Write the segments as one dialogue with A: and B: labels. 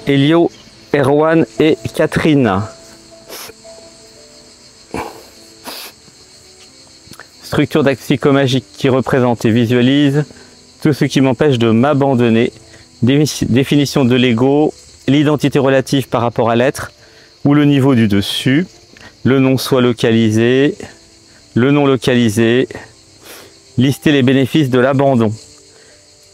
A: Elio, Erwan et Catherine. Structure d'acte psychomagique qui représente et visualise tout ce qui m'empêche de m'abandonner. Définition de l'ego, l'identité relative par rapport à l'être ou le niveau du dessus. Le nom soit localisé, le non localisé. Lister les bénéfices de l'abandon.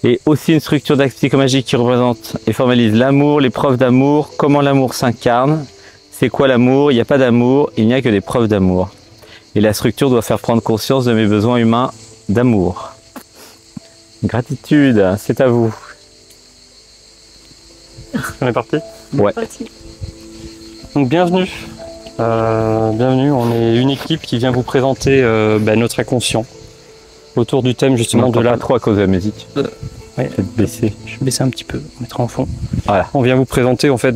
A: Et aussi une structure d'acte psychomagique qui représente et formalise l'amour, les preuves d'amour, comment l'amour s'incarne. C'est quoi l'amour? Il n'y a pas d'amour, il n'y a que des preuves d'amour. Et la structure doit faire prendre conscience de mes besoins humains d'amour. Gratitude, c'est à vous.
B: On est parti?
A: Ouais.
B: Donc bienvenue. Bienvenue, on est une équipe qui vient vous présenter notre inconscient. Autour du thème justement de la...
A: pas trop à cause de la musique.
B: Ouais, baisser. Je vais baisser un petit peu, mettre en fond.
A: Voilà.
B: On vient vous présenter en fait,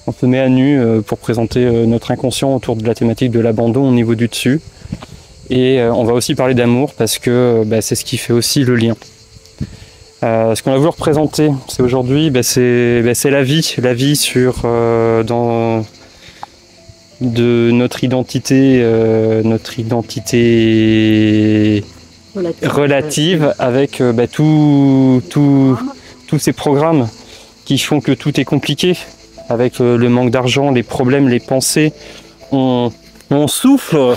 B: on se met à nu pour présenter notre inconscient autour de la thématique de l'abandon au niveau du dessus. Et on va aussi parler d'amour parce que c'est ce qui fait aussi le lien. Ce qu'on va vouloir présenter, c'est aujourd'hui, c'est la vie sur de notre identité relative avec tous ces programmes qui font que tout est compliqué, avec le manque d'argent, les problèmes, les pensées, on souffle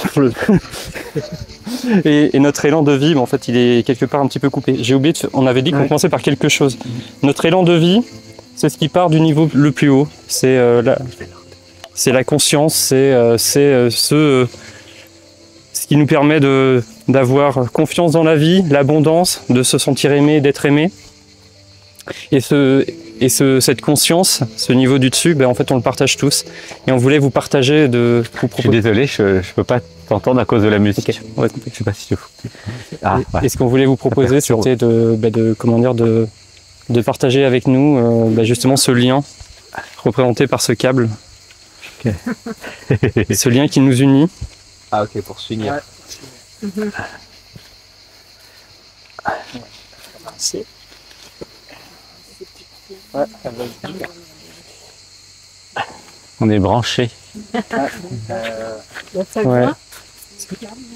B: et notre élan de vie, en fait, il est quelque part un petit peu coupé. J'ai oublié, on avait dit qu'on commençait par quelque chose. Notre élan de vie, c'est ce qui part du niveau le plus haut. C'est la conscience, c'est ce qui nous permet d'avoir confiance dans la vie, l'abondance, de se sentir aimé, d'être aimé. Et cette conscience, ce niveau du dessus, en fait on le partage tous. Et on voulait vous partager
A: Je suis désolé, je peux pas t'entendre à cause de la musique.
B: Okay, on va couper.
A: Je sais pas si tu veux.
B: Et ce qu'on voulait vous proposer, c'était de partager avec nous justement ce lien représenté par ce câble.
A: Okay.
B: Ce lien qui nous unit.
A: Ah ok, pour s'unir.
C: Ouais.
B: C'est... Ouais,
A: on est branchés.
B: Ouais.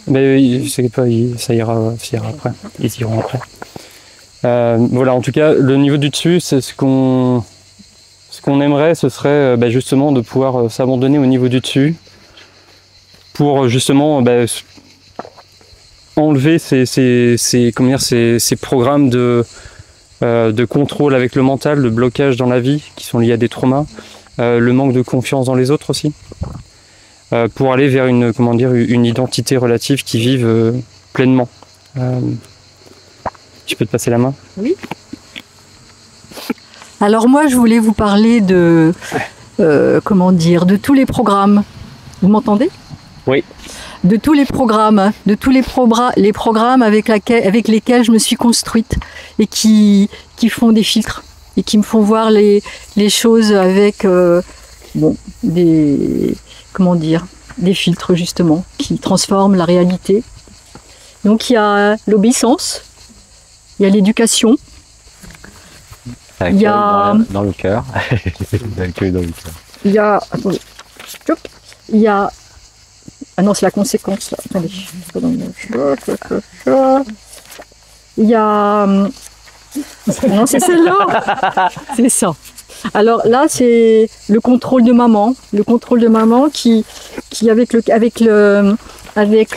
B: Mais c'est pas, ça ira après. Ils iront après. Voilà, en tout cas, le niveau du dessus, c'est ce qu'on aimerait, ce serait justement de pouvoir s'abandonner au niveau du dessus pour justement enlever ces programmes de contrôle avec le mental, de blocage dans la vie qui sont liés à des traumas, le manque de confiance dans les autres aussi, pour aller vers une identité relative qui vive pleinement. Je peux te passer la main?
C: Oui. Alors moi, je voulais vous parler de tous les programmes. Vous m'entendez?
A: Oui.
C: De tous les programmes, les programmes avec lesquels je me suis construite et qui font des filtres et qui me font voir les choses avec des filtres justement qui transforment la réalité. Donc il y a l'obéissance, il y a l'éducation, il y a
A: dans le cœur.
C: Il y a ah non, c'est la conséquence là. Attendez. Il y a non, c'est celle-là. C'est ça. Alors là, c'est le contrôle de maman qui avec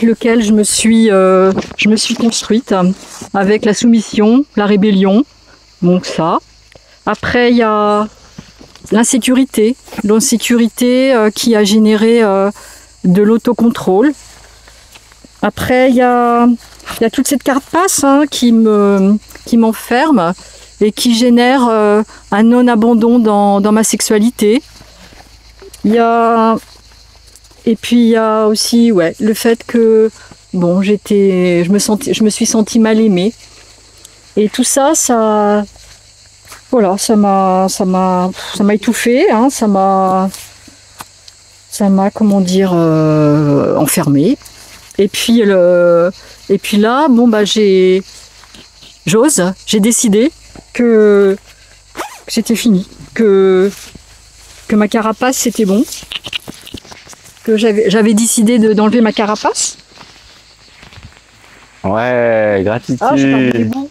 C: lequel je me suis construite, avec la soumission, la rébellion. Donc ça. Après, il y a l'insécurité qui a généré de l'autocontrôle. Après, il y a toute cette carapace qui m'enferme et qui génère un non-abandon dans ma sexualité. Et puis il y a aussi le fait que je me suis sentie mal aimée. Et tout ça, ça m'a étouffée, ça m'a enfermée. Et puis là, j'ai décidé que c'était fini, que ma carapace c'était bon, que j'avais décidé d'enlever ma carapace.
A: Ouais, gratitude.
C: Ah, j'ai pas mis les bouts.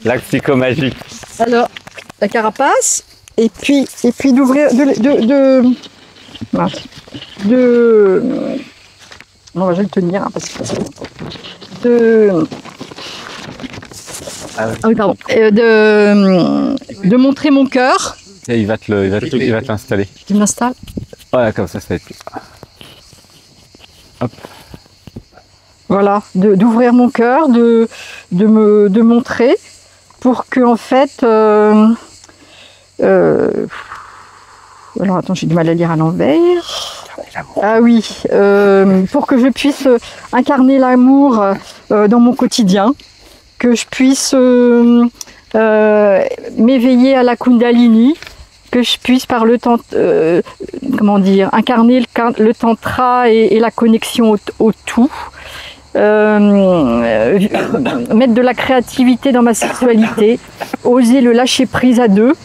A: L'acte psychomagique.
C: Alors, la carapace, et puis d'ouvrir, mince. Non, je vais le tenir, hein, parce que
A: Ah ouais.
C: ah oui, pardon. De montrer mon cœur.
A: Et il va te l'installer.
C: Je m'installe.
A: Voilà, comme ça va être. Hop.
C: Voilà, d'ouvrir mon cœur, de montrer pour que en fait. Alors attends, j'ai du mal à lire à l'envers. Ah oui, pour que je puisse incarner l'amour dans mon quotidien, que je puisse m'éveiller à la Kundalini, que je puisse par le temps, comment dire, incarner le tantra et la connexion au tout. Mettre de la créativité dans ma sexualité, oser le lâcher prise à deux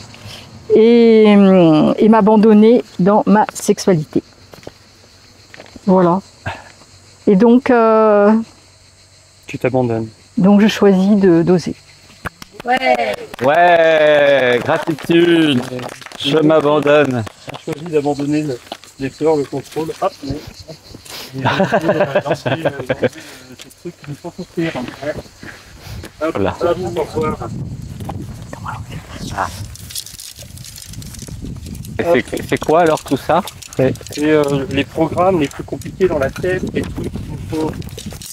C: et m'abandonner dans ma sexualité. Voilà. Et donc,
B: Tu t'abandonnes.
C: donc je choisis d'oser.
A: Ouais, gratitude. Je m'abandonne.
B: On choisit d'abandonner les peurs, le contrôle. Hop, mais... ces trucs qui nous font souffrir. Hop,
A: Voilà.
B: hop, bonsoir.
A: Et c'est quoi alors tout ça?
B: C'est les programmes les plus compliqués dans la tête, les trucs qui nous font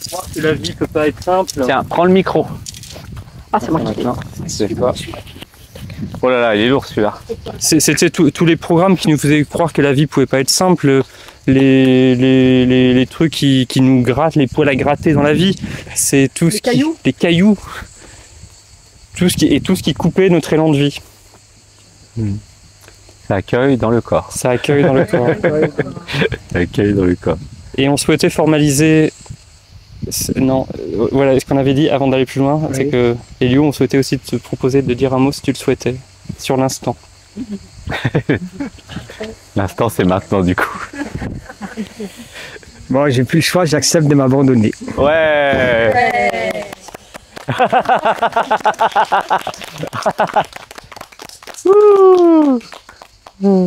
B: croire que la vie peut pas être simple.
A: Tiens, prends le micro.
C: Ah, c'est moi qui l'ai.
A: Maintenant, c'est pas. Oh là là, il est lourd celui-là.
B: C'était tous les programmes qui nous faisaient croire que la vie pouvait pas être simple, les trucs qui nous grattent, les poils à gratter dans la vie. C'est tout ce qui... Les cailloux. Tout ce qui coupait notre élan de vie.
A: Ça accueille dans le corps.
B: Ça accueille dans le corps.
A: Ça accueille dans le corps.
B: Et on souhaitait formaliser... Non, voilà ce qu'on avait dit avant d'aller plus loin, c'est que Elio, on souhaitait aussi te proposer de dire un mot si tu le souhaitais, sur l'instant.
A: L'instant c'est maintenant du coup.
D: Bon, j'ai plus le choix, j'accepte de m'abandonner.
A: Ouais.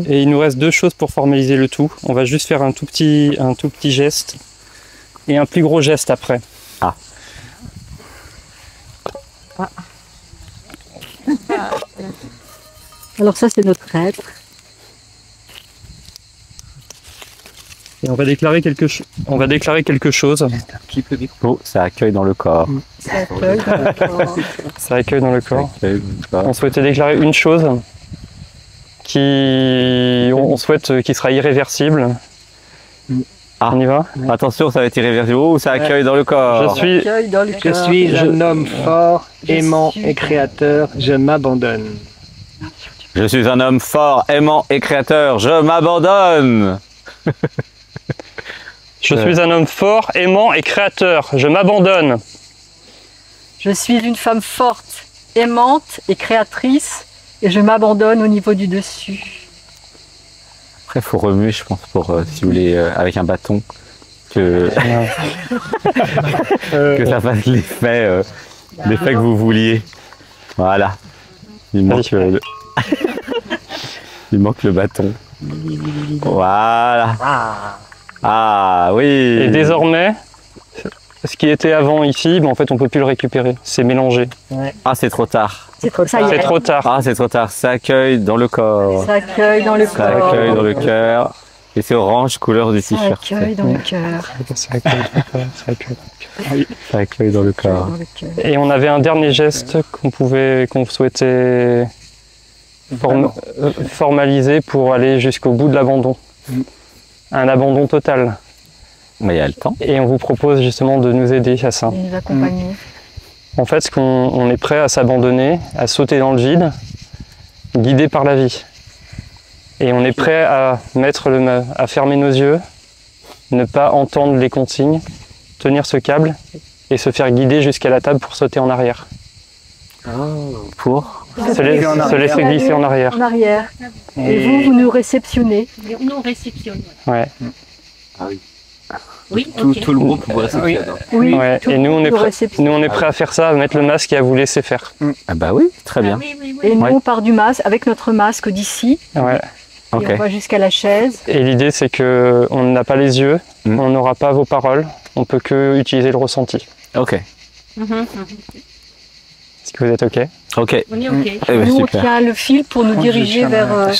B: Et il nous reste deux choses pour formaliser le tout. On va juste faire un tout petit geste et un plus gros geste après.
A: Ah.
C: Alors ça, c'est notre être.
B: Et on va déclarer quelque chose.
A: Oh, ça accueille dans le corps.
C: Ça accueille dans le corps.
B: Ça accueille dans le corps.
A: Ça accueille dans le corps.
B: On souhaitait déclarer une chose on souhaite qui sera irréversible.
A: Ah.
B: On y va?
A: Attention, ça va être irréversible. Oh, ça accueille dans le corps.
B: Je suis
C: Accueille dans le
D: Je
C: cœur.
D: suis un homme fort, aimant
C: suis-
D: et créateur, je m'abandonne.
A: Je suis un homme fort, aimant et créateur. Je m'abandonne.
B: Je suis un homme fort, aimant et créateur. Je m'abandonne.
C: Je suis une femme forte, aimante et créatrice, et je m'abandonne au niveau du dessus.
A: Après, il faut remuer, je pense, pour, si vous voulez, avec un bâton, que ça fasse l'effet que vous vouliez. Voilà. Il manque, il manque le bâton. Voilà. Ah oui.
B: Et désormais, ce qui était avant ici, en fait, on peut plus le récupérer. C'est mélangé.
A: Ah, c'est trop tard.
C: C'est trop ça y
B: C'est
C: est.
B: trop tard.
A: Ah, c'est trop tard. Ça accueille dans le corps.
C: Ça accueille dans le
A: Ça
C: corps.
A: accueille dans le cœur. Et c'est orange, couleur du
C: Ça
A: t-shirt.
C: accueille dans le cœur.
B: Ça accueille dans le corps. Ça accueille.
A: Ça accueille dans le corps.
C: Dans le cœur.
B: Et on avait un dernier geste qu'on souhaitait formaliser pour aller jusqu'au bout de l'abandon. Un abandon total.
A: Mais il y a le temps.
B: Et on vous propose justement de nous aider à ça.
C: Et nous accompagner.
B: En fait, on est prêt à s'abandonner, à sauter dans le vide, guidé par la vie. Et on est prêt à à fermer nos yeux, ne pas entendre les consignes, tenir ce câble et se faire guider jusqu'à la table pour sauter en arrière.
A: Pour
B: Se laisser glisser en arrière.
C: En arrière. Et
D: Et
C: vous nous réceptionnez.
E: Et nous réceptionnons.
B: Ouais.
E: Oui,
F: Tout,
E: ok.
F: tout le groupe vous réceptionne.
C: Oui,
B: Ouais.
C: tout
B: Et
C: le
B: nous
C: monde
B: on est
C: nous
B: prêt.
C: réceptionne.
B: Nous on est prêt à faire ça, à mettre le masque et à vous laisser faire.
A: Ah bah oui, très bien.
E: Ah oui, oui, oui.
C: Et nous,
A: Ouais.
C: on part du masque, avec notre masque d'ici,
B: Ouais.
A: Ok.
C: et on va jusqu'à la chaise.
B: Et l'idée c'est que on n'a pas les yeux,
A: Mm.
B: on n'aura pas vos paroles, on peut que utiliser le ressenti.
A: Ok.
B: Est-ce que vous êtes ok?
A: Ok.
E: On est ok.
A: Eh ben,
C: Nous, on
A: super.
C: tient le fil pour nous diriger vers la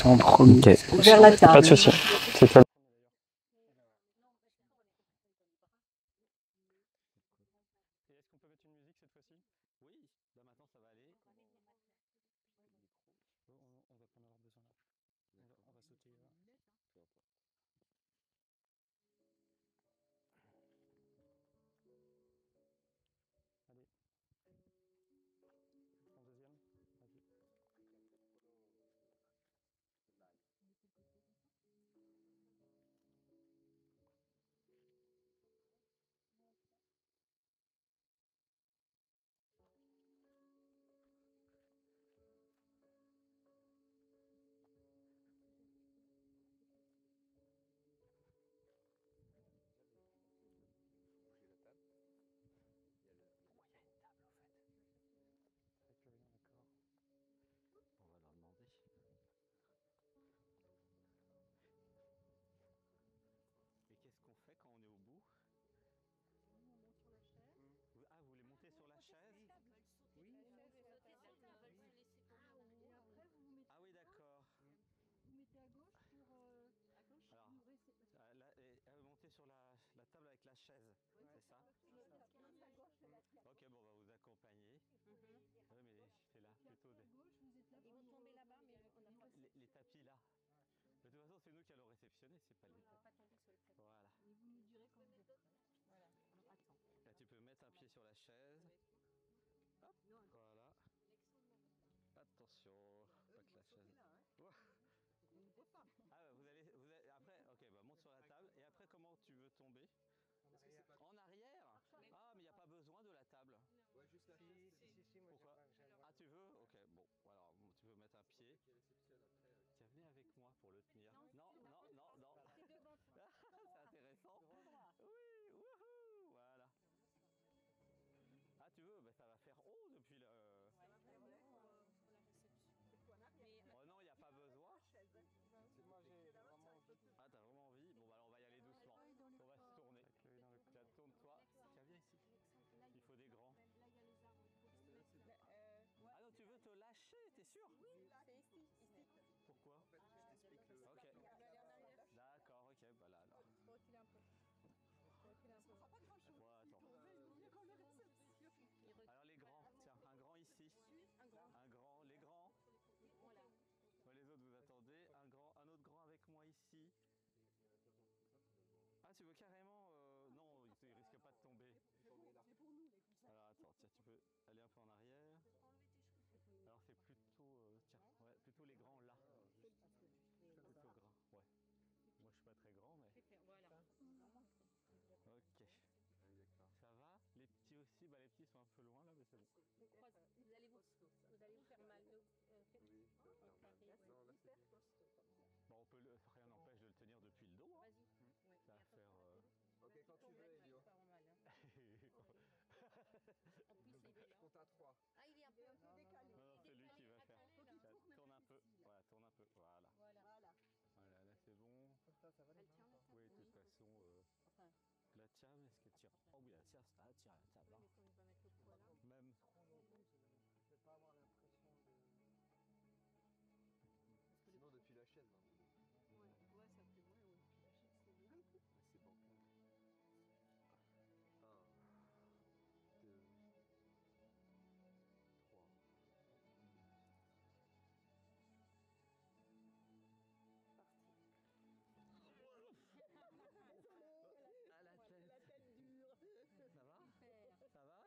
C: table.
B: Pas de souci. C'est toi. Est-ce qu'on peut mettre une musique cette fois-ci?
A: Oui, bah maintenant ça va aller.
B: On va pas en avoir besoin là. On va sauter là. Allez. En deuxième. Vas-y.
A: Et qu'est-ce qu'on fait quand on est au bout? Ah, vous voulez monter sur la chaise? Oui. Ah oui, d'accord. Alors, monter sur la table avec la chaise, c'est ça? Ok, bon, on va vous accompagner. Oui, mais c'est là, plutôt des... Les tapis là. De toute façon, c'est nous qui allons réceptionner, c'est pas les tapis. Voilà. Là, tu peux mettre un pied sur la chaise. Hop, voilà. Attention, pas que la chaise. Ah, bah, vous allez, après, ok, bah monte sur la table. Et après, comment tu veux tomber? En arrière? Ah, mais il n'y a pas besoin de la table.
F: Ouais, juste la chaise.
A: Pourquoi? Ah, tu veux? Ok, bon, alors tu veux mettre un pied. Tiens, venez avec moi pour le tenir. Non, non, non, non. C'est intéressant. Oui, wouhou, voilà. Ah, tu veux? Bah, ça va faire haut depuis le... Oh non, il n'y a pas besoin. Ah, t'as vraiment envie? Bon, bah alors on va y aller doucement. On va se tourner. Tiens, tourne-toi. Tiens, viens ici. Il faut des grands. Ah non, tu veux te lâcher, t'es sûr? Oui, c'est ici. Pourquoi?
F: En fait, je t'explique le...
A: Ok. D'accord, ok, bah là alors.
C: Faut reculer un peu.
A: Bon, attends. Alors les grands, tiens, un grand ici. Un grand, les grands. Bon, les autres vous attendez. Un autre grand avec moi ici. Ah, tu veux carrément non, il risque pas de tomber. Alors attends, tiens, tu peux aller un peu en arrière. Alors c'est plutôt, tiens, ouais, plutôt les grands là. Plutôt gras, ouais. Moi je suis pas très grand, mais. Ok. Ça va? Les petits aussi, bah les petits sont un peu loin là, mais c'est bon.
E: Vous allez vous faire mal.
F: Oui, ça va faire mal. Non, là, c'est bien.
A: Bon, rien n'empêche de le tenir depuis le dos. Hein. Ça va faire.
F: Ok, quand tu veux, Elio. Je compte à 3.
E: Ah, il est un peu décalé.
A: Non, c'est lui qui va faire. Tiens, tourne un peu. Voilà, tourne un peu. Voilà. Voilà, là c'est bon.
F: Ça va les mains?
A: Oui, de toute façon. La table, est-ce qu'elle tire? Oh oui, elle tire la table. Hein. Même.
F: Je vais pas avoir l'impression de... Sinon, depuis la chaise. Hein.
E: Ouais, ça fait moins, oui.
F: C'est bon. 1, 2, 3.
A: Ah, la tête dure. Ça va? Ça va?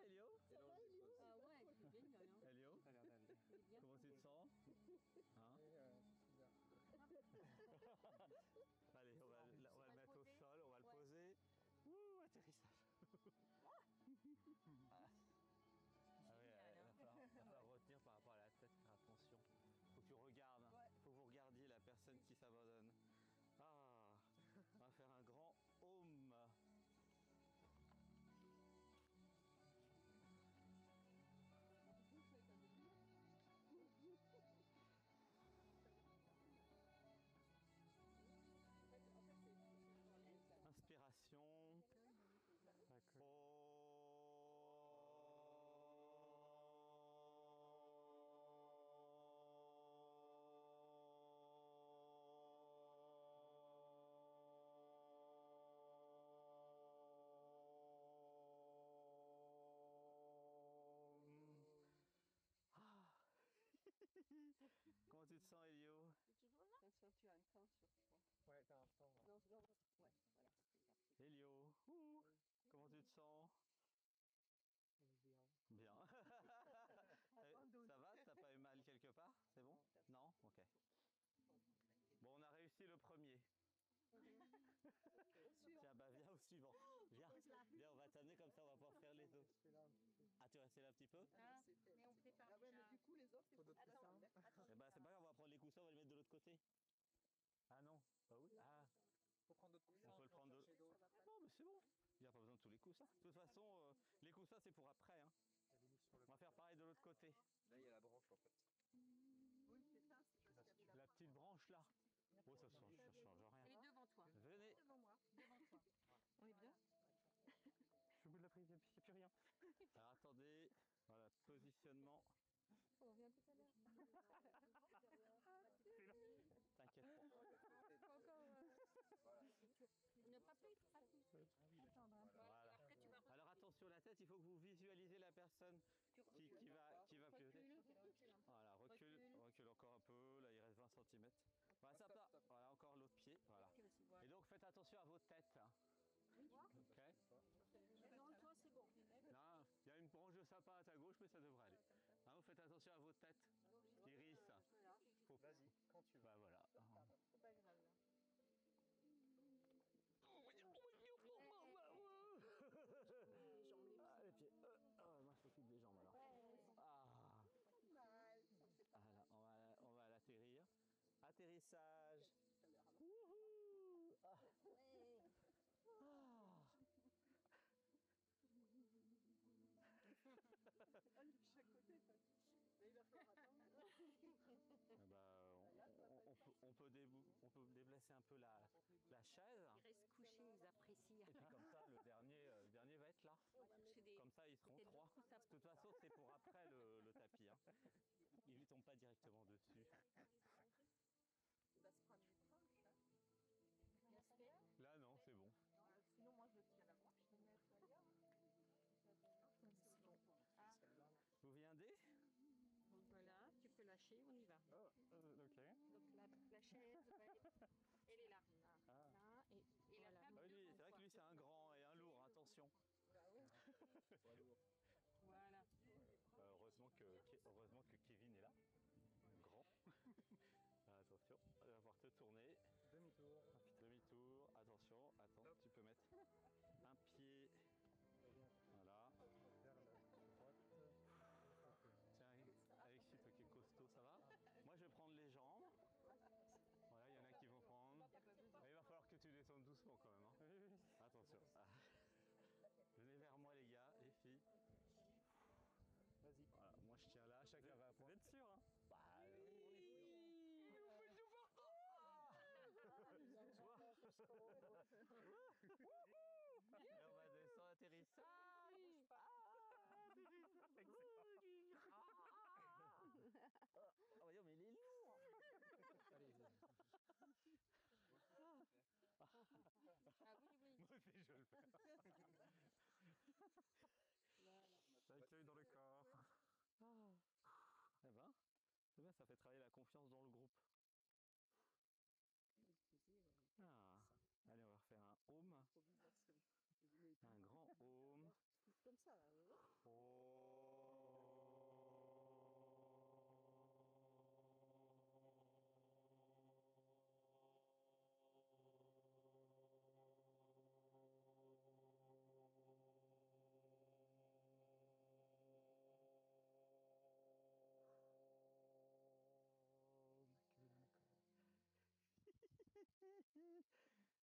A: Comment tu te sens, Elio?
G: Attention, tu as un temps sur toi.
D: Ouais, t'as un temps.
G: Non, non, ouais, voilà.
A: Elio, comment tu te sens?
D: Bien.
A: Bien. Ça va? T'as pas eu mal quelque part? C'est bon? Non? Ok. Bon, on a réussi le premier. Tiens, bah viens au suivant. Viens, viens, on va t'amener comme ça, on va pouvoir faire les autres. Ah, tu restes là un petit peu?
E: Mais on prépare
G: Ah ouais,
E: déjà.
G: mais du coup, les autres, il faut
D: d'autres
G: attends.
A: Eh ben, c'est pas grave, on va prendre les coussins, on va les mettre de l'autre côté. Ah non, bah oui. Ah,
D: Faut prendre d'autres coussins.
A: on peut le prendre de... Non, mais c'est bon. Il n'y a pas besoin de tous les coussins. De toute façon, les coussins, c'est pour après. Hein. On va faire pareil de l'autre côté.
F: Là, il y a la branche en fait.
G: Oui, c'est ça, c'est parce qu'il y avait
A: La petite branche là. Oh, ça change rien.
E: Elle est devant toi.
A: Venez.
E: Devant moi. Devant toi. On est bien?
B: Je suis au bout de la prise, il n'y a plus rien.
A: Alors attendez. Voilà, positionnement.
E: On revient tout à l'heure.
A: T'inquiète pas.
E: Encore. Ne pas plus. Attendre un peu.
A: Voilà.
E: Après, tu vas
A: Alors attention, la tête, il faut que vous visualisez la personne qui va pioter. Voilà, recule encore un peu. Là, il reste 20 cm. Voilà, ça part. Voilà, encore l'autre pied. Voilà. Et donc, faites attention à vos têtes. Hein. Ok.
G: Non, toi, c'est bon.
A: Non, il y a une branche de sapin à ta gauche, mais ça devrait aller. Hein, vous faites attention à vos têtes. Iris.
D: Vas-y, quand tu veux.
A: Bah voilà.
E: C'est pas grave là.
A: Ah, les pieds. Moi, je s'occupe des jambes alors. Ah. Voilà, on va l'atterrir. Atterrissage. Wouhou. Ah. Ah.
G: De chaque côté, ça. Mais il va falloir attendre.
A: Ah bah, on peut déplacer un peu la chaise.
E: Ils restent couchés, ils apprécient.
A: Et puis comme ça, le dernier va être là. Comme ça, ils seront trois. De toute façon, c'est pour après le tapis. Hein. Ils ne tombent pas directement dessus.
G: Il va se prendre une tranche, hein.
A: Là, non, c'est bon.
G: Sinon, moi, je tiens la branche. Je vais mettre ailleurs.
A: Vous viendez?
E: Donc voilà, tu peux lâcher, on y va.
B: Oh, ok.
E: Donc la chaise, elle est là.
B: Ah.
E: Là, et la table.
A: Ah oui, c'est
E: devant
A: vrai que
E: toi.
A: lui, c'est un grand et un lourd, attention.
E: Voilà.
A: Heureusement que Kevin est là. Grand. Attention, il va pouvoir te tourner.
D: Demi-tour.
A: Demi-tour, attention, attends, tu peux mettre un pied. Voilà.
D: Vers la droite.
A: Tiens, Alexis, toi qui es costaud, ça va? Moi, je vais prendre les jambes. Voilà, il y en a qui vont prendre. Mais il va falloir que tu descendes doucement quand même. Hein. Attention. Ah. Venez vers moi, les gars, les filles.
D: Vas-y.
A: Voilà, moi je tiens là, chacun va
B: Vous
A: prendre.
B: êtes sûr, hein?
A: Bah oui, on fait tout partout. Et on va descendre, atterrissage. Oh, mais il est lourd.
D: Allez,
E: Ah oui.
A: Moi aussi je le fais.
B: L'accueil dans le corps.
A: Eh ben, c'est bien, ça fait travailler la confiance dans le groupe. Ah. Allez, on va refaire un home.
G: Improvisation.
A: Un grand home.
G: Comme ça, là.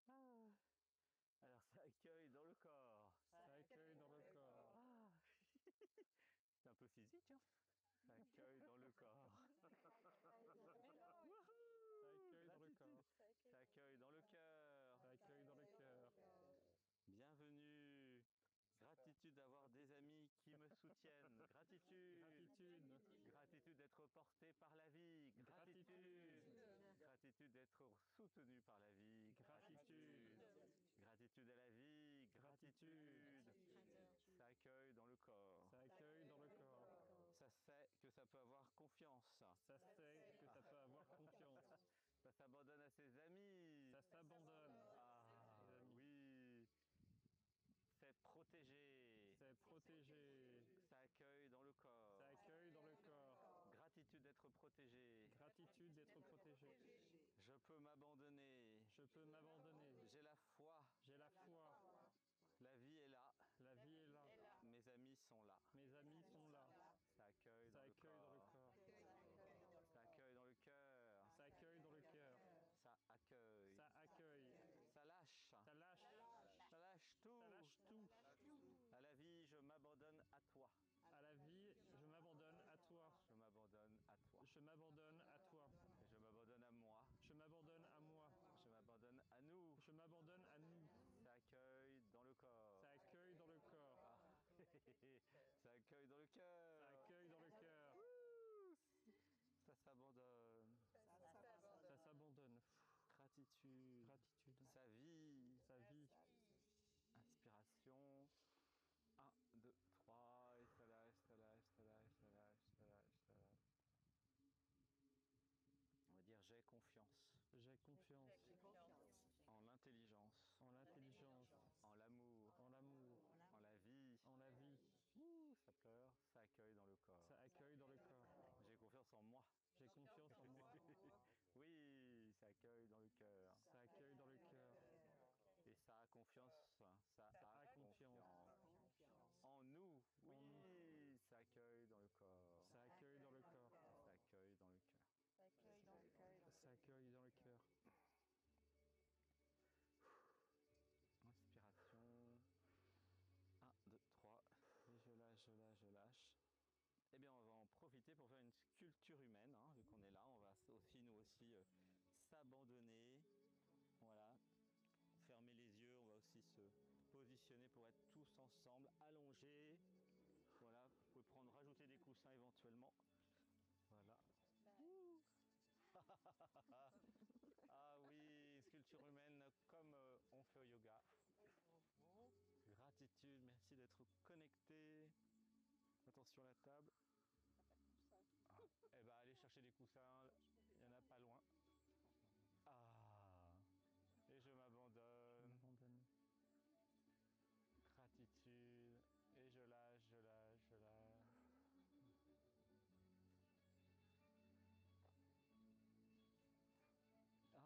A: Ah. Alors, ça accueille dans le corps.
B: Ça accueille dans le corps.
A: Ah. C'est un peu physique, hein? Ça accueille dans le corps.
B: Ça accueille dans le corps.
A: Ça accueille dans le cœur.
B: Ça accueille dans le cœur.
A: Bienvenue. Gratitude d'avoir des amis qui me soutiennent. Gratitude.
B: Gratitude.
A: Gratitude d'être porté par la vie. Gratitude. Gratitude d'être soutenu par la vie. Gratitude. Gratitude à la vie. Gratitude. Ça accueille dans le corps.
B: Ça accueille dans le corps.
A: Ça sait que ça peut avoir confiance.
B: Ça sait
A: s'abandonne à ses amis.
B: Ça s'abandonne.
A: Ah
B: Ses amis.
A: oui. C'est protégé.
B: C'est protégé.
A: Ça accueille dans le corps.
B: Ça accueille dans le corps.
A: Gratitude d'être protégé.
B: Gratitude d'être protégé.
A: Je peux m'abandonner.
B: Je peux m'abandonner.
A: J'ai la foi.
B: J'ai la foi.
A: La vie est là.
B: La vie est là.
A: Mes amis sont là.
B: Mes amis sont là.
A: Ça accueille
B: Ça
A: dans le
B: accueille dans le
A: corps.
B: corps.
A: Ça accueille dans le cœur.
B: Ça accueille dans le cœur.
A: Ça accueille.
B: Ça accueille.
A: Ça lâche.
B: Ça lâche.
A: Ça lâche tout.
B: Ça lâche tout.
A: À la vie, je m'abandonne à toi.
B: À la vie, je m'abandonne à toi.
A: Je m'abandonne à toi.
B: Je m'abandonne à toi.
A: Je m'abandonne à moi.
B: Je m'abandonne à moi.
A: Je m'abandonne à nous.
B: Je m'abandonne à nous.
A: Ça accueille dans le corps.
B: Ça accueille dans le corps.
A: Ça accueille dans le
B: Ça
A: cœur.
B: accueille dans le cœur.
A: Ça s'abandonne.
B: Ça s'abandonne.
A: Gratitude.
B: Gratitude.
A: Sa vie.
B: Sa vie.
A: Inspiration. 1, 2, 3. Et ça lâche, ça lâche, ça lâche, ça lâche, ça lâche, ça lâche. On va dire j'ai confiance.
B: J'ai confiance
A: En l'intelligence.
B: en l'intelligence,
A: En l'amour.
B: en l'amour,
A: En la vie.
B: en la vie.
A: Ouh, ça pleure. Ça accueille dans le corps.
B: Ça accueille dans le corps.
A: J'ai confiance en moi.
B: J'ai confiance en moi.
A: Oui, ça accueille dans le cœur.
B: Ça accueille dans le cœur.
A: Et ça a confiance. Ça
B: a
A: a
B: confiance.
A: confiance. En nous. Oui, ça accueille dans le corps.
B: Ça accueille dans le corps.
A: Ça accueille dans le cœur.
B: Ça accueille dans le cœur.
A: Inspiration. 1, 2, 3. Et je lâche, je lâche, je lâche. Eh bien, on va en profiter pour faire une sculpture humaine. Hein, vu qu'on est là, on va aussi, nous aussi, s'abandonner. Voilà. Fermer les yeux. On va aussi se positionner pour être tous ensemble, allongés. Voilà. Vous pouvez prendre, rajouter des coussins éventuellement. Voilà. Ouh. Ah oui, sculpture humaine comme on fait au yoga. Gratitude, merci d'être connecté. Attention à la table. Ah. Eh ben allez chercher des coussins, il n'y en a pas loin. Ah. Et je
B: Je
A: m'abandonne.
B: m'abandonne.
A: Gratitude. Et je lâche, je lâche, je lâche. Ah.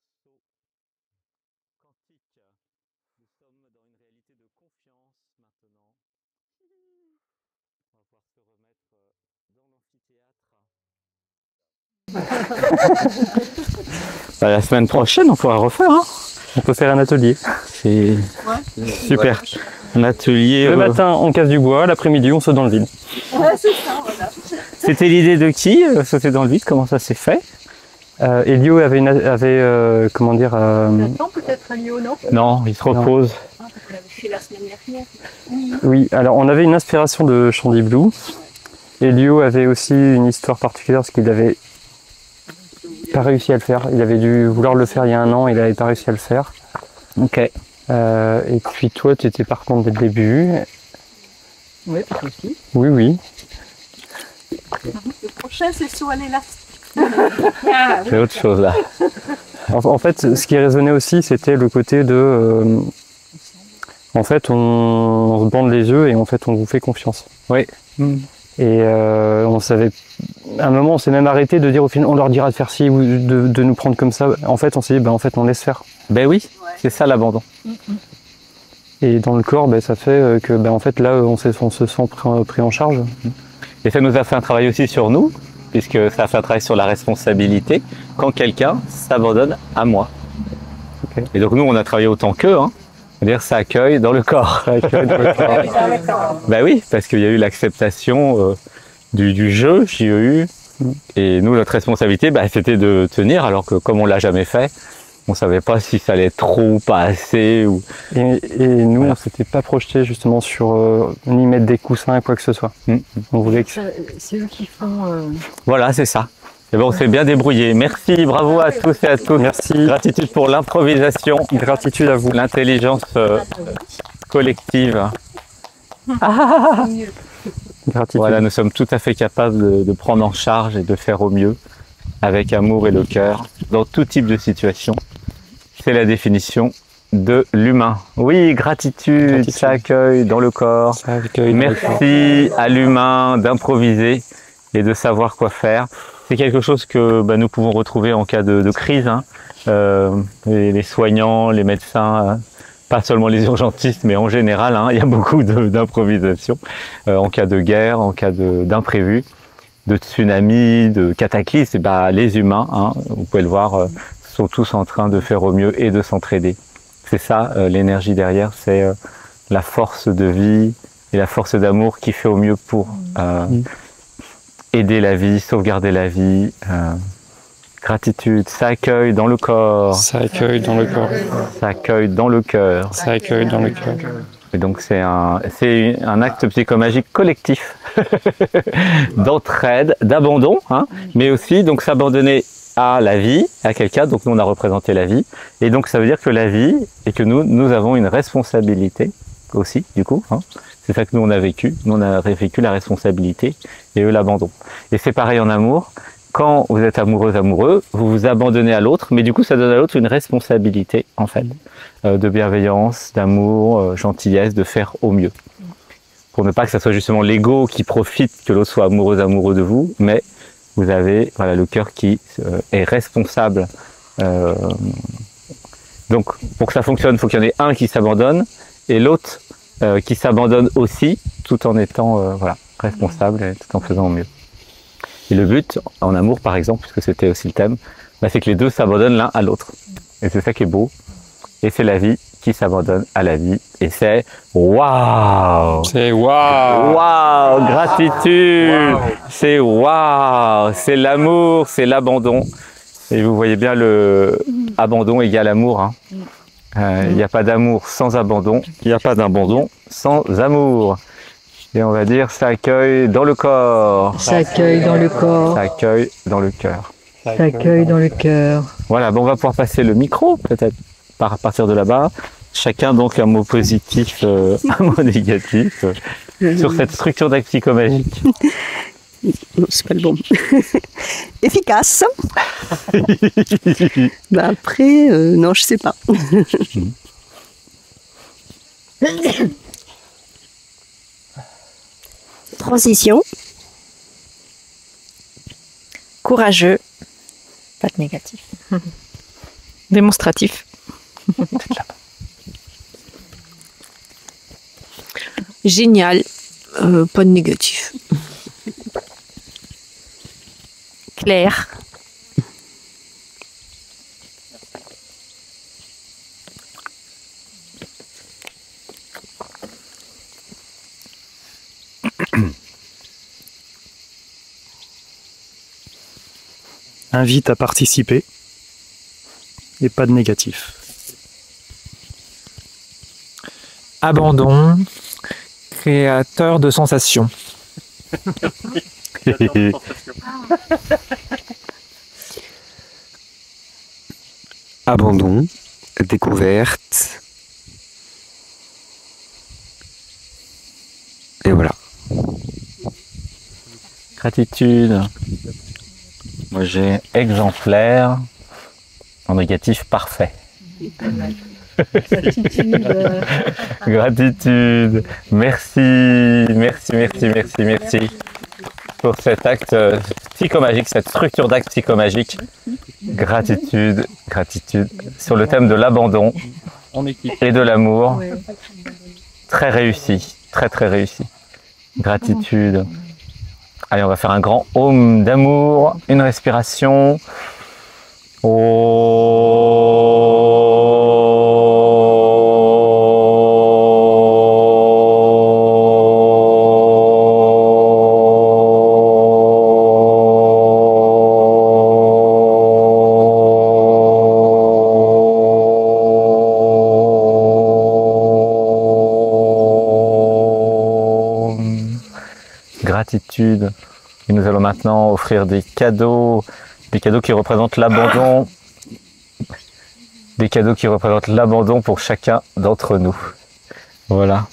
A: saut quantique. Nous sommes dans une réalité de confiance maintenant. On va pouvoir se remettre dans l'amphithéâtre. Bah, la semaine prochaine, on pourra refaire. Hein.
B: On peut faire un atelier.
A: C'est super. Un atelier.
B: Le matin, on casse du bois, l'après-midi, on saute dans le vide.
G: Ouais, c'est ça, voilà.
A: C'était l'idée de qui, sauter dans le vide? Comment ça s'est fait?
B: Elio avait comment dire...
C: Attends, peut-être Elio, non?
A: Non, il se repose.
G: Ah, parce qu'on l'avait fait la semaine dernière.
B: Oui, alors on avait une inspiration de Shandy Blue. Elio avait aussi une histoire particulière parce qu'il avait pas réussi à le faire. Il avait dû vouloir le faire il y a un an, il n'avait pas réussi à le faire.
A: Ok.
B: Et puis toi, tu étais par contre dès le début.
C: Oui, peut-être aussi.
B: Oui, oui.
G: Le prochain, c'est sur l'élastique.
A: C'est autre chose là.
B: En fait, ce qui résonnait aussi, c'était le côté de... en fait, on se bande les yeux et en fait, on vous fait confiance.
A: Oui.
B: Et on savait... À un moment, on s'est même arrêté de dire au final, on leur dira de faire ci ou de nous prendre comme ça. En fait, on s'est dit, ben, en fait, on laisse faire.
A: Ben oui, c'est ça l'abandon.
B: Et dans le corps, ben, ça fait que, ben, en fait, là, on se sent pris en charge.
A: Et ça nous a fait un travail aussi sur nous, puisque ça a fait un travail sur la responsabilité quand quelqu'un s'abandonne à moi.
B: Ok.
A: Et donc nous, on a travaillé autant qu'eux, hein. C'est-à-dire ça accueille dans le corps.
B: Ça accueille dans le corps.
A: Ben oui, parce qu'il y a eu l'acceptation du jeu, JEU. Et nous, notre responsabilité, ben, c'était de tenir, alors que comme on l'a jamais fait, on savait pas si ça allait être trop ou pas assez. Ou...
B: Et nous, on s'était pas projeté justement sur ni mettre des coussins, quoi que ce soit. On voulait que...
C: C'est eux qui font...
A: Voilà, c'est ça. Et bon, on s'est bien débrouillé. Merci, bravo à tous et à toutes.
B: Merci.
A: Gratitude pour l'improvisation,
B: Gratitude à vous.
A: l'intelligence collective.
B: Gratitude.
A: Voilà, nous sommes tout à fait capables de prendre en charge et de faire au mieux, avec amour et le cœur, dans tout type de situation. C'est la définition de l'humain. Oui, gratitude, ça accueille dans le corps.
B: Ça accueille dans le corps.
A: Merci à l'humain d'improviser et de savoir quoi faire. C'est quelque chose que nous pouvons retrouver en cas de crise. Hein. Les soignants, les médecins, pas seulement les urgentistes, mais en général, hein, il y a beaucoup d'improvisation. En cas de guerre, en cas d'imprévu, de tsunami, de cataclysme, les humains, hein, vous pouvez le voir, sont tous en train de faire au mieux et de s'entraider. C'est ça, l'énergie derrière, c'est la force de vie et la force d'amour qui fait au mieux pour aider la vie, sauvegarder la vie. Gratitude, ça accueille dans le corps.
B: Ça accueille dans le corps.
A: Ça accueille dans le cœur.
B: Ça accueille dans le cœur.
A: Et donc c'est un acte psychomagique collectif d'entraide, d'abandon, hein, mais aussi donc s'abandonner à la vie, à quelqu'un. Donc nous on a représenté la vie, et donc ça veut dire que la vie et que nous avons une responsabilité aussi du coup. Hein. C'est ça que nous on a vécu. Nous on a vécu la responsabilité et eux l'abandon. Et c'est pareil en amour. Quand vous êtes amoureuse, amoureux, vous vous abandonnez à l'autre, mais du coup ça donne à l'autre une responsabilité en fait, de bienveillance, d'amour, gentillesse, de faire au mieux. Pour ne pas que ça soit justement l'ego qui profite que l'autre soit amoureuse, amoureux de vous, mais vous avez le cœur qui est responsable. Donc pour que ça fonctionne, il faut qu'il y en ait un qui s'abandonne et l'autre qui s'abandonne aussi, tout en étant responsable et tout en faisant au mieux. Et le but, en amour par exemple, puisque c'était aussi le thème, c'est que les deux s'abandonnent l'un à l'autre. Et c'est ça qui est beau. Et c'est la vie qui s'abandonne à la vie. Et c'est waouh!
B: C'est waouh!
A: Waouh! Gratitude! C'est waouh! C'est l'amour, c'est l'abandon. Et vous voyez bien le abandon égale amour. Hein. Il n'y a pas d'amour sans abandon. Il n'y a pas d'abandon sans amour. Et on va dire, ça accueille dans le corps.
C: Ça accueille dans le corps.
A: Ça accueille dans le cœur.
C: Ça accueille dans le cœur.
A: Voilà, on va pouvoir passer le micro, peut-être, à partir de là-bas. Chacun, donc, un mot positif, un mot négatif, sur cette structure d'acte psychomagique.
H: C'est pas le bon. Efficace. Après, non, je sais pas. Transition. Courageux. Pas de négatif.
I: Démonstratif.
J: Génial. Pas de négatif.
I: Clair.
B: Invite à participer et pas de négatif.
K: Abandon, créateur de sensations.
L: Abandon, découverte. Et voilà.
A: Gratitude. Moi j'ai exemplaire. En négatif, parfait. Gratitude. Merci, merci, merci, merci, merci pour cet acte psychomagique, cette structure d'acte psychomagique. Gratitude, gratitude sur le thème de l'abandon et de l'amour. Très réussi, très très réussi. Gratitude. Allez, on va faire un grand home d'amour, une respiration. Gratitude. Et nous allons maintenant offrir des cadeaux qui représentent l'abandon, des cadeaux qui représentent l'abandon pour chacun d'entre nous. Voilà.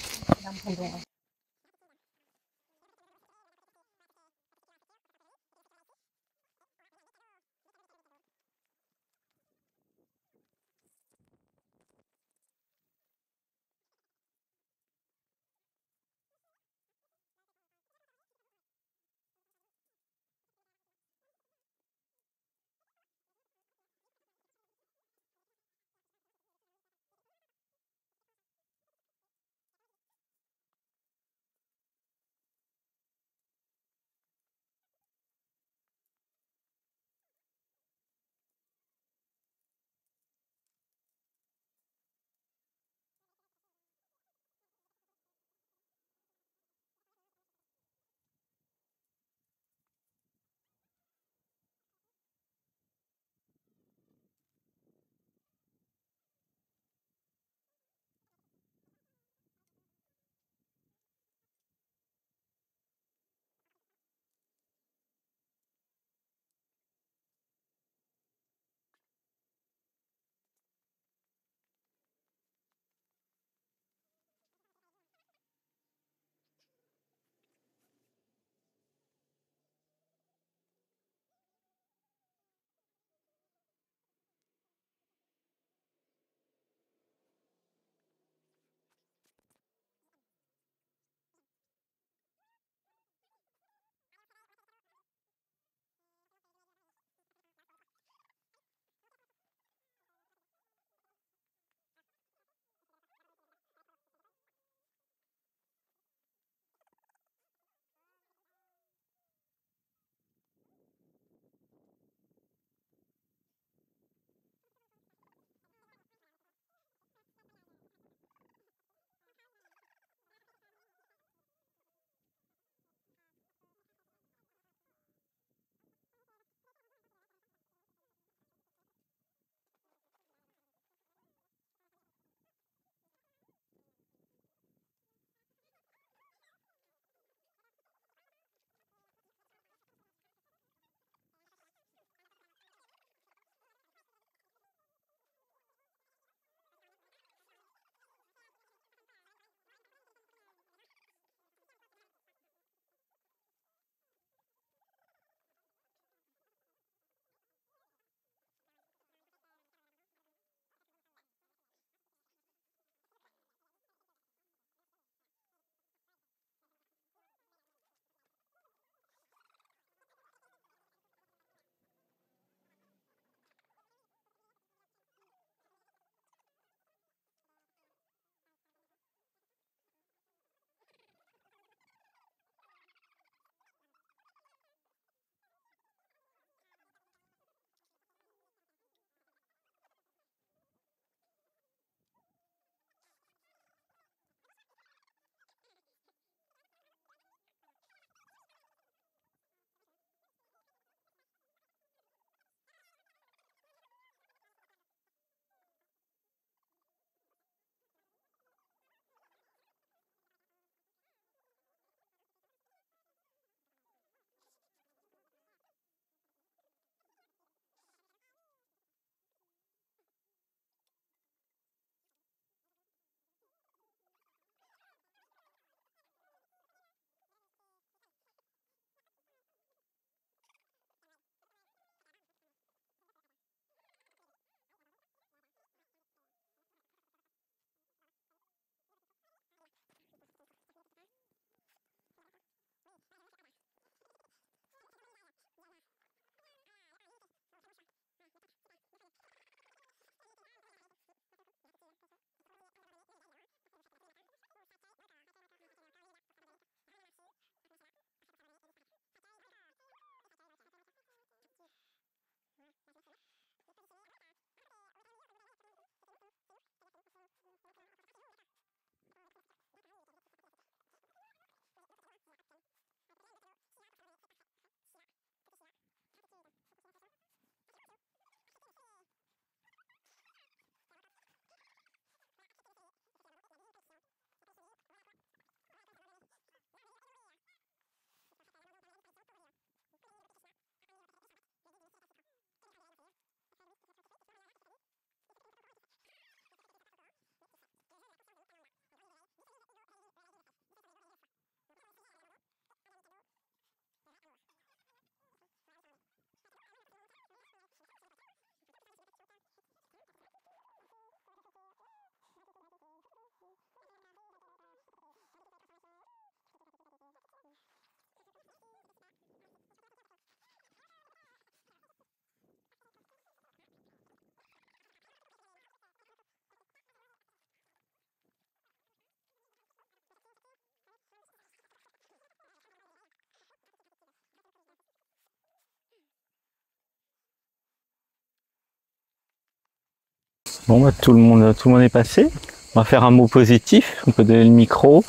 A: Bon, bah, tout le monde est passé. On va faire un mot positif. On peut donner le micro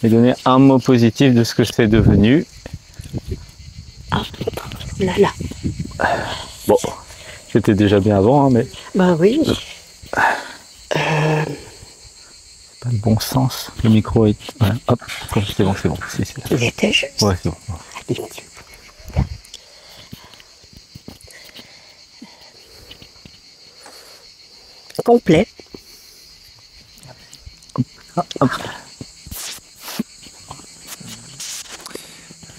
A: et donner un mot positif de ce que c'est devenu.
H: Ah, là, là.
A: Bon, c'était déjà bien avant, hein, mais...
H: Bah oui.
A: Pas le bon sens. Le micro est... Voilà, hop, c'est bon, c'est bon. Si, c'est là.
H: Il était juste.
A: Ouais, c'est bon.
H: Complet.
A: Hop.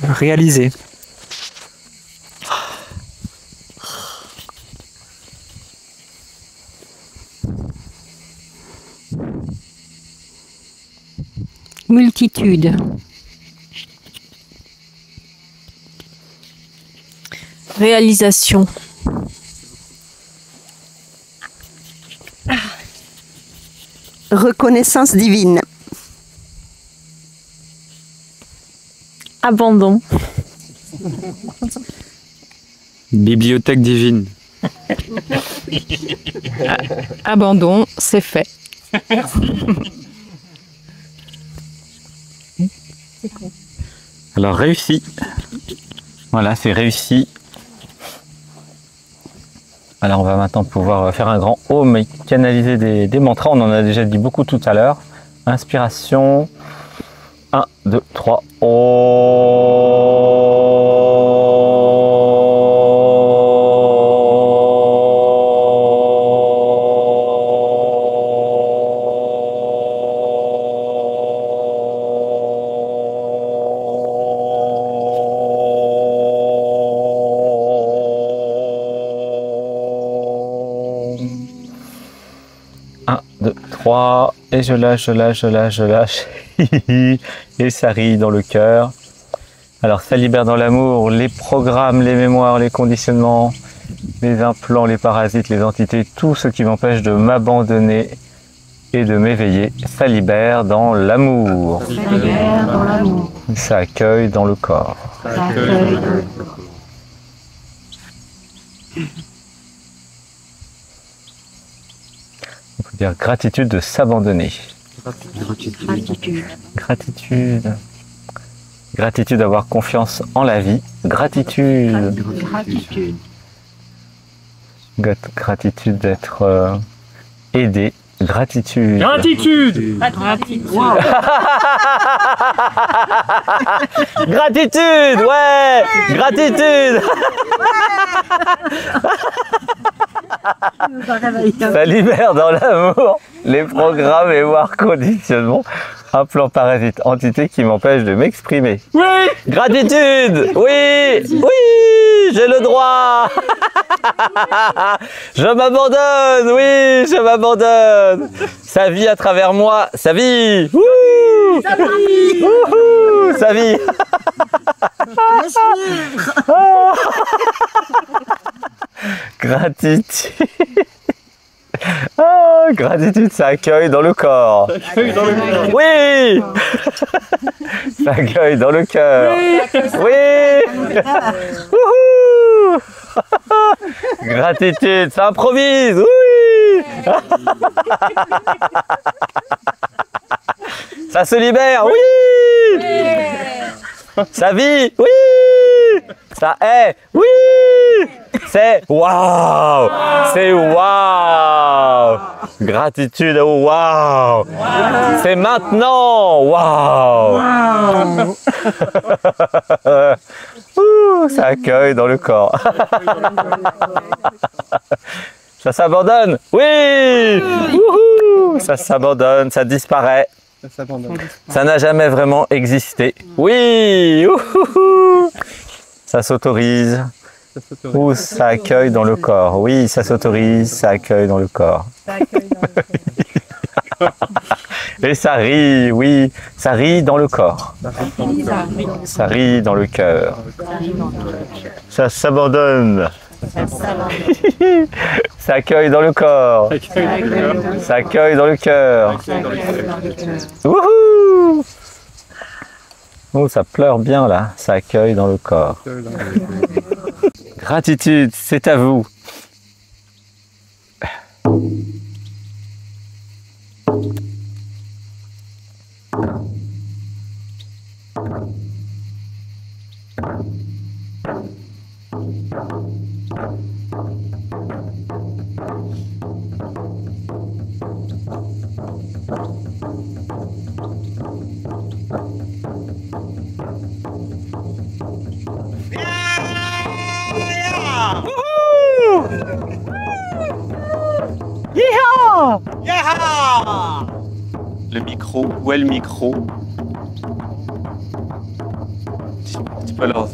K: Réalisé.
J: Multitude. Réalisation.
H: Reconnaissance divine.
I: Abandon.
L: Bibliothèque divine.
J: Abandon, c'est fait.
A: Alors, réussi. Voilà, c'est réussi. Alors, on va maintenant pouvoir faire un grand home et canaliser des mantras. On en a déjà dit beaucoup tout à l'heure. Inspiration. 1, 2, 3. Et je lâche, je lâche, je lâche, je lâche. Et ça rit dans le cœur. Alors ça libère dans l'amour les programmes, les mémoires, les conditionnements, les implants, les parasites, les entités, tout ce qui m'empêche de m'abandonner et de m'éveiller. Ça libère dans l'amour.
C: Ça libère dans l'amour.
A: Ça accueille dans le corps.
C: Ça accueille dans le corps.
A: On peut dire gratitude de s'abandonner.
H: Gratitude.
A: Gratitude. Gratitude d'avoir confiance en la vie. Gratitude.
H: Gratitude.
A: Gratitude d'être aidé. Gratitude.
B: Gratitude.
H: Wow.
A: Gratitude, ouais. Gratitude. Ça libère dans l'amour les programmes, mémoires, conditionnements, implants, parasites, entités qui m'empêchent de m'exprimer.
B: Oui.
A: Gratitude. Oui. Oui, j'ai le droit. Je m'abandonne. Oui, je m'abandonne. Sa vie à travers moi, sa vie. Wouh.
H: Sa vie.
A: Wouhou, sa vie. Gratitude. Oh, gratitude, ça accueille dans le corps.
B: Ça accueille dans le cœur.
A: Oui. Ça accueille dans le cœur. Oui. Wouhou. Gratitude, ça improvise. Oui. Ça se libère. Oui. Ça vit. Oui. Ça est. Oui. C'est waouh. C'est waouh. Gratitude. Oh, waouh. C'est maintenant. Waouh. Ça accueille dans le corps. Ça s'abandonne. Oui. Wouhou. Ça s'abandonne. Ça disparaît. Ça n'a jamais vraiment existé. Oui. Wouhou. Ça s'autorise. Ou ça accueille dans le corps. Oui, ça s'autorise, ça accueille dans le corps. Et ça rit, oui, ça rit dans le corps. Ça rit dans le cœur. Ça s'abandonne. Ça accueille dans le corps. Ça accueille dans le cœur. Wouhou! Oh, ça pleure bien là. Ça accueille dans le corps. Gratitude, c'est à vous. Le micro, où est le micro? Tu peux leur...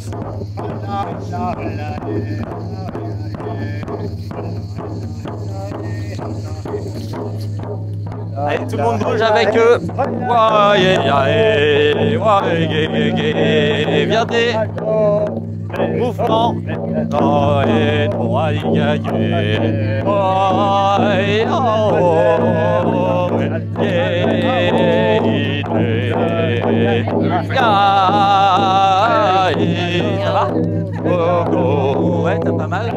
A: Allez, tout le monde bouge avec eux. Regardez, mouvement. Ouais, t'as pas mal.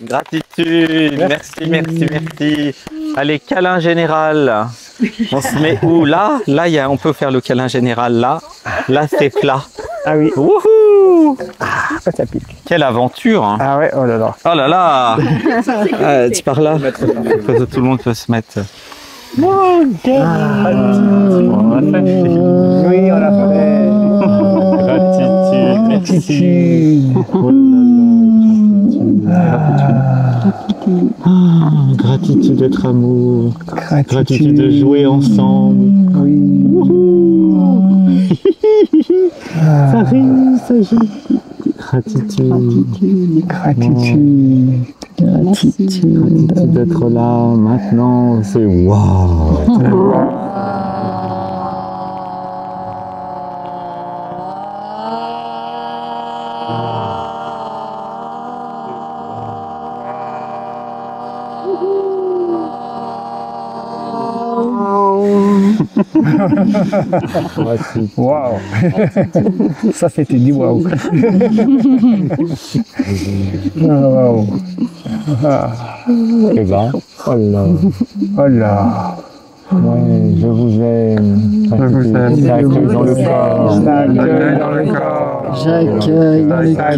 A: Gratitude, merci, merci, merci. Allez, câlin général. On se met où? Là, on peut faire le câlin général là. Là, c'est plat.
K: Ah oui.
A: Wouhou!
K: Ça pique.
A: Quelle aventure, hein.
K: Ah ouais, oh là là.
A: Oh là là. Tu pars là. Tout le monde peut se mettre.
K: Oui, on l'a fait. Gratitude.
A: Gratitude d'être amour. Gratitude de jouer ensemble.
K: Oui.
A: Ça rit, ça joue. Gratitude.
K: Gratitude.
A: Gratitude d'être là maintenant. C'est waouh.
K: Waouh. Ça c'était du waouh. Waouh.
A: Eh ben, oh là.
K: Oh là.
A: Ouais, je vous aime.
K: Je vous aime.
A: Ça accueille dans le corps.
K: Ça accueille dans le corps.
C: J'accueille dans le cœur.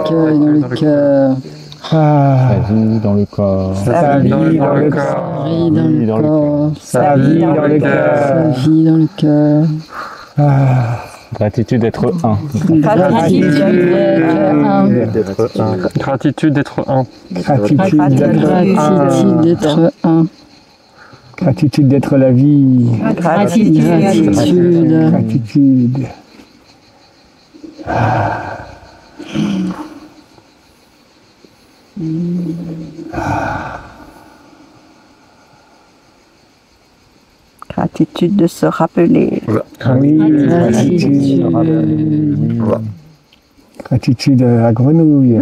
C: J'accueille dans le cœur.
A: Ça vit dans le corps.
K: Ça vit dans le corps.
C: Ça vit dans le corps.
K: Ça vit dans le cœur.
C: Ça vit dans le cœur.
A: Gratitude d'être un.
C: Gratitude d'être un.
B: Gratitude d'être un.
K: Gratitude d'être un.
C: Gratitude d'être
K: Gratitude d'être la vie.
C: Gratitude.
K: Gratitude.
M: Gratitude de se rappeler.
K: Oui, gratitude. Gratitude à la grenouille.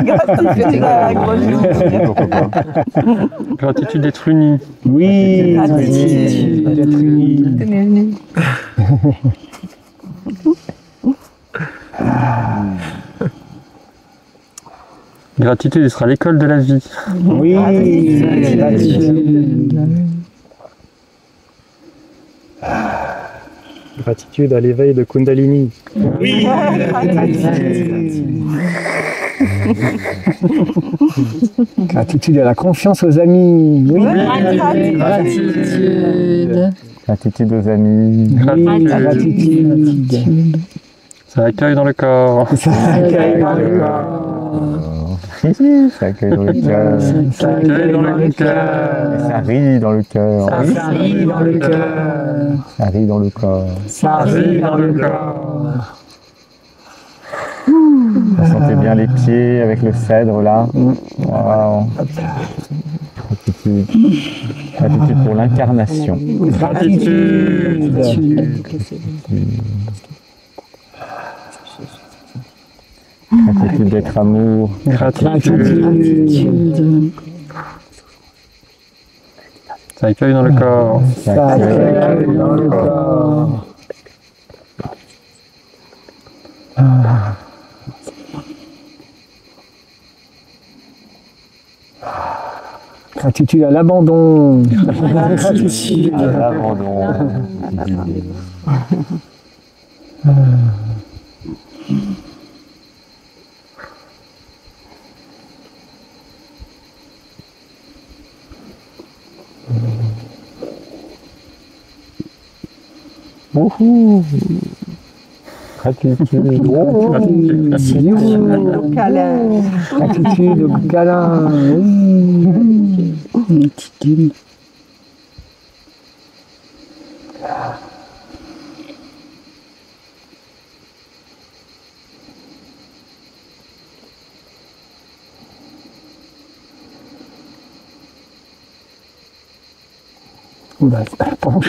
M: Gratitude à la grenouille.
B: Gratitude d'être unis.
K: Oui, gratitude d'être unis.
B: Gratitude, ce sera l'école de la vie.
K: Oui, gratitude.
B: Gratitude à l'éveil de Kundalini.
K: Oui, gratitude à la confiance aux amis. Oui,
C: Gratitude.
A: Gratitude aux amis.
K: gratitude.
B: Ça accueille dans le corps.
K: Ça accueille dans le corps.
A: Ça accueille dans le cœur.
K: Ça accueille dans le cœur.
A: Ça rit dans le cœur.
K: Ça rit dans le cœur.
A: Ça rit dans le corps.
K: Ça rit dans le corps.
A: Vous sentez bien les pieds avec le cèdre là. Wow. Gratitude. Gratitude pour l'incarnation.
K: Gratitude.
A: Gratitude d'être amour.
K: Gratitude.
B: Ça accueille dans le corps.
K: Ça accueille dans le corps. Gratitude à l'abandon.
A: Gratitude à l'abandon. Wouhou. Gratitude.
M: Au câlin.
K: Gratitude au câlin. Gratitude. Oula, pardon.